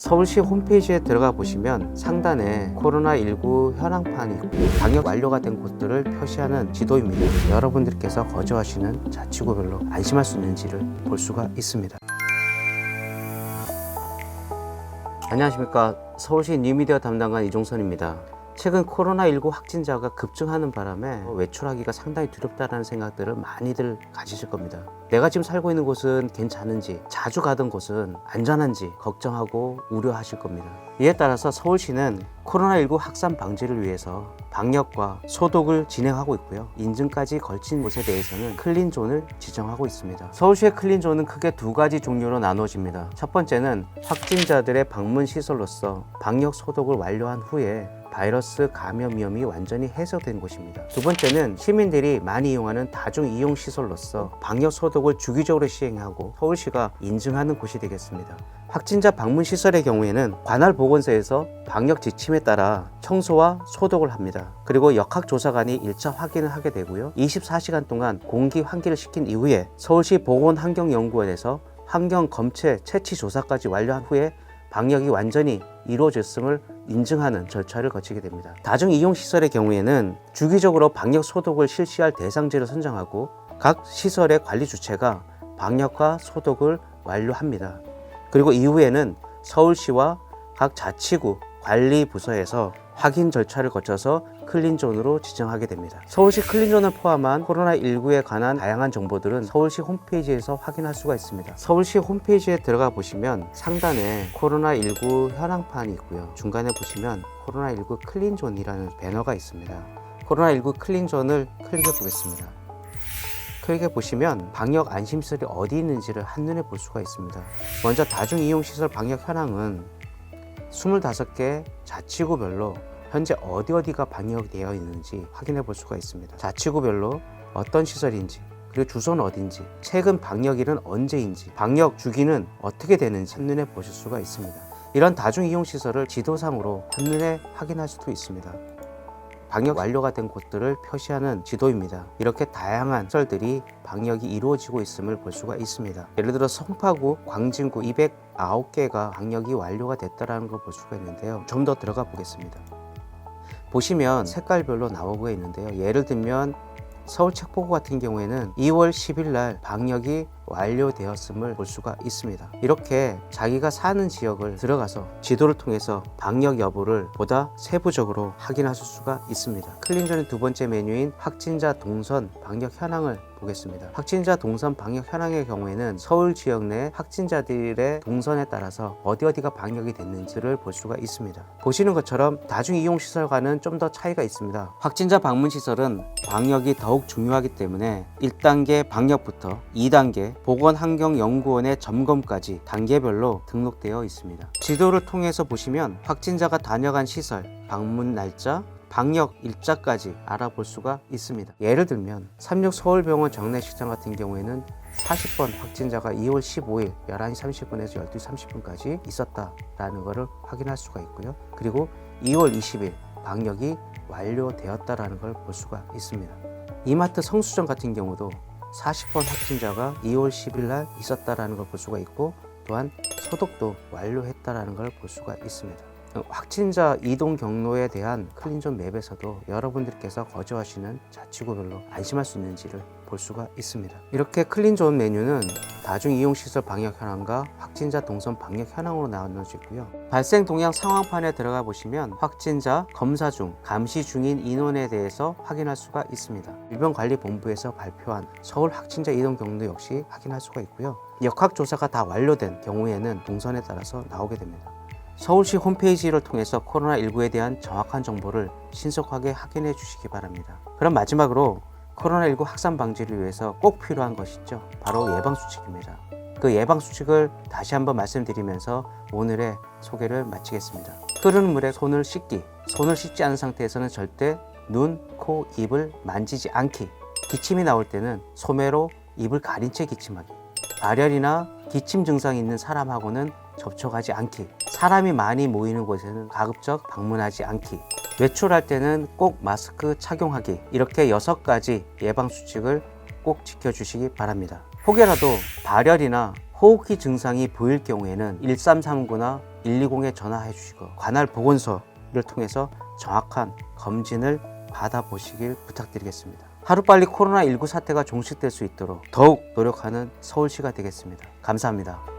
서울시 홈페이지에 들어가 보시면 상단에 코로나19 현황판이 있고 방역 완료가 된 곳들을 표시하는 지도입니다. 여러분들께서 거주하시는 자치구별로 안심할 수 있는지를 볼 수가 있습니다. 안녕하십니까. 서울시 뉴미디어 담당관 이종선입니다. 최근 코로나19 확진자가 급증하는 바람에 외출하기가 상당히 두렵다는 생각들을 많이들 가지실 겁니다. 내가 지금 살고 있는 곳은 괜찮은지, 자주 가던 곳은 안전한지 걱정하고 우려하실 겁니다. 이에 따라서 서울시는 코로나19 확산 방지를 위해서 방역과 소독을 진행하고 있고요. 인증까지 걸친 곳에 대해서는 클린존을 지정하고 있습니다. 서울시의 클린존은 크게 두 가지 종류로 나눠집니다. 첫 번째는 확진자들의 방문 시설로서 방역 소독을 완료한 후에 바이러스 감염 위험이 완전히 해소된 곳입니다. 두 번째는 시민들이 많이 이용하는 다중 이용 시설로서 방역 소독을 주기적으로 시행하고 서울시가 인증하는 곳이 되겠습니다. 확진자 방문 시설의 경우에는 관할 보건소에서 방역 지침에 따라 청소와 소독을 합니다. 그리고 역학조사관이 1차 확인을 하게 되고요. 24시간 동안 공기 환기를 시킨 이후에 서울시 보건환경연구원에서 환경 검체 채취 조사까지 완료한 후에 방역이 완전히 이루어졌음을 인증하는 절차를 거치게 됩니다. 다중이용시설의 경우에는 주기적으로 방역 소독을 실시할 대상지를 선정하고 각 시설의 관리 주체가 방역과 소독을 완료합니다. 그리고 이후에는 서울시와 각 자치구 관리부서에서 확인 절차를 거쳐서 클린존으로 지정하게 됩니다. 서울시 클린존을 포함한 코로나19에 관한 다양한 정보들은 서울시 홈페이지에서 확인할 수가 있습니다. 서울시 홈페이지에 들어가 보시면 상단에 코로나19 현황판이 있고요. 중간에 보시면 코로나19 클린존이라는 배너가 있습니다. 코로나19 클린존을 클릭해 보겠습니다. 클릭해 보시면 방역 안심시설이 어디 있는지를 한눈에 볼 수가 있습니다. 먼저 다중이용시설 방역 현황은 25개 자치구별로 현재 어디가 방역이 되어 있는지 확인해 볼 수가 있습니다. 자치구별로 어떤 시설인지, 그리고 주소는 어딘지, 최근 방역일은 언제인지, 방역 주기는 어떻게 되는지 한눈에 보실 수가 있습니다. 이런 다중이용시설을 지도상으로 한눈에 확인할 수도 있습니다. 방역 완료가 된 곳들을 표시하는 지도입니다. 이렇게 다양한 시설들이 방역이 이루어지고 있음을 볼 수가 있습니다. 예를 들어 송파구, 광진구 209개가 방역이 완료가 됐다는 걸 볼 수가 있는데요. 좀 더 들어가 보겠습니다. 보시면 색깔별로 나오고 있는데요. 예를 들면 서울 책포구 같은 경우에는 2월 10일 날 방역이 완료되었음을 볼 수가 있습니다. 이렇게 자기가 사는 지역을 들어가서 지도를 통해서 방역 여부를 보다 세부적으로 확인하실 수가 있습니다. 클린존의 두 번째 메뉴인 확진자 동선 방역 현황을 보겠습니다. 확진자 동선 방역 현황의 경우에는 서울 지역 내 확진자들의 동선에 따라서 어디가 방역이 됐는지를 볼 수가 있습니다. 보시는 것처럼 다중이용시설과는 좀 더 차이가 있습니다. 확진자 방문시설은 방역이 더욱 중요하기 때문에 1단계 방역부터 2단계 보건환경연구원의 점검까지 단계별로 등록되어 있습니다. 지도를 통해서 보시면 확진자가 다녀간 시설, 방문 날짜, 방역 일자까지 알아볼 수가 있습니다. 예를 들면 36 서울병원 정례식장 같은 경우에는 40번 확진자가 2월 15일 11시 30분에서 12시 30분까지 있었다라는 것을 확인할 수가 있고요. 그리고 2월 20일 방역이 완료되었다라는 걸 볼 수가 있습니다. 이마트 성수점 같은 경우도 40번 확진자가 2월 10일 날 있었다라는 걸 볼 수가 있고, 또한 소독도 완료했다라는 걸 볼 수가 있습니다. 확진자 이동 경로에 대한 클린존 맵에서도 여러분들께서 거주하시는 자치구별로 안심할 수 있는지를 볼 수가 있습니다. 이렇게 클린존 메뉴는 다중이용시설 방역 현황과 확진자 동선 방역 현황으로 나눠져 있고요. 발생 동향 상황판에 들어가 보시면 확진자, 검사 중, 감시 중인 인원에 대해서 확인할 수가 있습니다. 질병관리본부에서 발표한 서울 확진자 이동 경로 역시 확인할 수가 있고요. 역학조사가 다 완료된 경우에는 동선에 따라서 나오게 됩니다. 서울시 홈페이지를 통해서 코로나19에 대한 정확한 정보를 신속하게 확인해 주시기 바랍니다. 그럼 마지막으로 코로나19 확산 방지를 위해서 꼭 필요한 것이죠. 바로 예방수칙입니다. 그 예방수칙을 다시 한번 말씀드리면서 오늘의 소개를 마치겠습니다. 흐르는 물에 손을 씻기, 손을 씻지 않은 상태에서는 절대 눈, 코, 입을 만지지 않기, 기침이 나올 때는 소매로 입을 가린 채 기침하기, 발열이나 기침 증상이 있는 사람하고는 접촉하지 않기, 사람이 많이 모이는 곳에는 가급적 방문하지 않기, 외출할 때는 꼭 마스크 착용하기, 이렇게 6가지 예방수칙을 꼭 지켜주시기 바랍니다. 혹여라도 발열이나 호흡기 증상이 보일 경우에는 1339나 120에 전화해 주시고 관할 보건소를 통해서 정확한 검진을 받아보시길 부탁드리겠습니다. 하루빨리 코로나19 사태가 종식될 수 있도록 더욱 노력하는 서울시가 되겠습니다. 감사합니다.